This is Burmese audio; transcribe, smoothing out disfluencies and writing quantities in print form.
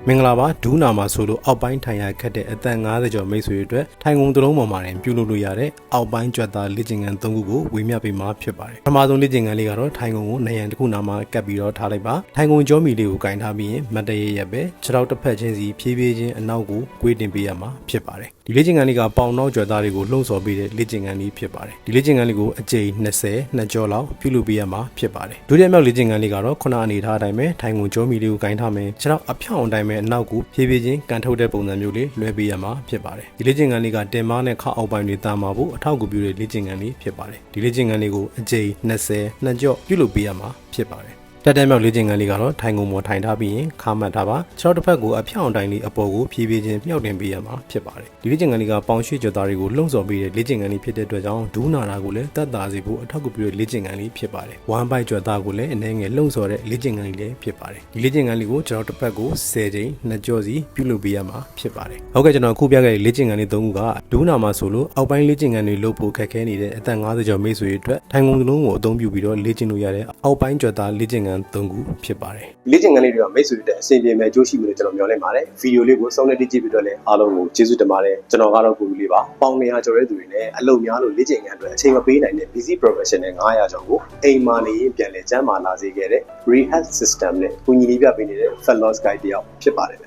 မင်္ဂလာပါဒူးနာမှာဆိုလို့အောက်ပိုင်းထိုင်ရခက်တဲ့အသက်50ကျော်မိတ်ဆွေတွေအတွက်ထိုင်ကုန်တစ်လုံးပေါ်မှာတင်ပြုလုပ်လို့ရတဲ့အောက်ပိုင်းကြွက်သားလေ့ကျင့်ခန်း3ခုကိုဝေမျှပေးမှာဖြစ်ပါတယ်ပထမဆုံးလေ့ကျင့်ခန်းလေးကတော့ထိုင်ကုန်ကိုနေရန်တစ်ခုနာမှာကပ်ပြီးတော့ထားလိုက်ပါထိုင်ကုန်ကြောမီလေးကိုကင်ထားပြီးရင်မတ်တရရက်ပဲခြေထောက်တစ်ဖက်ချင်းစီဖြည်းဖြည်းချင်းအနောက်ကိုကွေးတင်ပေးရမှာဖြစ်ပါတယ်ဒီလေ့ကျင့်ခန်းလေးကပေါင်နောက်ကြွက်သားတွေကိုလှုံ့ဆော်ပေးတဲ့လေ့ကျင့်ခန်းလေးဖြစ်ပါတယ်ဒီလေ့ကျင့်ခန်းလေးကိုအကြိမ်20နှစ်ကြောလောက်ပြုလုပ်ပေးရမှာဖြစ်ပါတယ်ဒုတိယမြောက်လေ့ကျင့်ခန်းလေးကတော့ခုနအနေထားအတိုင်းပဲထိုင်ကုန်ကြောမီလေးကိုကင်ထားမယ်ခြေထောက်အဖြောင်းအတိုင်းပဲအနောက်ကိုဖြည်းဖြည်းချင်းကန်ထုတ်တဲ့ပုံစံမျိုးလေးလွှဲပေးရမှာဖြစ်ပါတယ်ဒီလေ့ကျင့်ခန်းလေးကတင်မားနဲ့ခါအောက်ပိုင်းတွေတာမှာဖို့အထောက်အကူပြုတဲ့လေ့ကျင့်ခန်းလေးဖြစ်ပါတယ်ဒီလေ့ကျင့်ခန်းလေးကိုအကြိမ်20နှစ်ကြောပြုလုပ်ပေးရမှာဖြစ်ပါတယ်တက်တဲ့မြောက်လေ့ကျင့်ခန်းလေးကတော့ထိုင်ကုန်ပေါ်ထိုင်ထားပြီးရင်ခါမှတ်ထားပါခြေထောက်တစ်ဖက်ကိုအဖြောင်းတိုင်းလေးအပေါ်ကိုဖြည်းဖြည်းချင်းမြှောက်တင်ပေးရမှာဖြစ်ပါတယ်ဒီလေ့ကျင့်ခန်းလေးကပေါင်ရွှေ့ကြွသားတွေကိုလှုံ့ဆော်ပေးတဲ့လေ့ကျင့်ခန်းလေးဖြစ်တဲ့အတွက်ကြောင့်ဒူးနာတာကိုလည်းတက်တာစေဖို့အထောက်အကူပြုတဲ့လေ့ကျင့်ခန်းလေးဖြစ်ပါတယ်ဝမ်ဘိုက်ကြွသားကိုလည်းအနေငယ်လှုံ့ဆော်တဲ့လေ့ကျင့်ခန်းလေးလည်းဖြစ်ပါတယ်ဒီလေ့ကျင့်ခန်းလေးကိုကျွန်တော်တစ်ဖက်ကို10ချိန်နှစ်ကြောစီပြုလုပ်ပေးရမှာဖြစ်ပါတယ်ဟုတ်ကဲ့ကျွန်တော်အခုပြခဲ့တဲ့လေ့ကျင့်ခန်းလေး3ခုကဒူးနာမှာဆိုလို့အောက်ပိုင်းလေ့ကျင့်ခန်းတွေလုပ်ဖို့ခက်ခဲနေတဲ့အသက်50ကျော်မိတ်ဆွေတွေအတွက်ထိုင်ကုန်လုံးကိုအသုံးပြုပြီးတော့လေ့ကျင့်လို့ရတဲ့အောက်ပိုင်းကြွသားလေ့ကျင့်ခန်း3ခုဖြစ်ပါတယ်လေ့ကျင့်ခန်းလေးတွေကမိတ်ဆွေတွေတဲ့အဆင်ပြေမဲ့ကြိုးရှိမယ်လို့ကျွန်တော်မျှော်လင့်ပါတယ်ဗီဒီယိုလေးကိုစောင့်နေကြည့်ပြီးတော့လည်းအားလုံးကိုကျေးဇူးတင်ပါတယ်ကျွန်တော်ကတော့ကိုလူလေးပါပေါင်200ကျော်တဲ့သူတွေနဲ့အလုပ်များလို့လေ့ကျင့်ခန်းအတွက်အချိန်မပေးနိုင်တဲ့ busy professional 900ကျော်ကိုအိမ်မာနေရင်ပြန်လဲကျန်းမာလာစေခဲ့တဲ့ rehab system နဲ့ကူညီပေးနေတဲ့ Fat Loss Guide တယောက်ဖြစ်ပါတယ်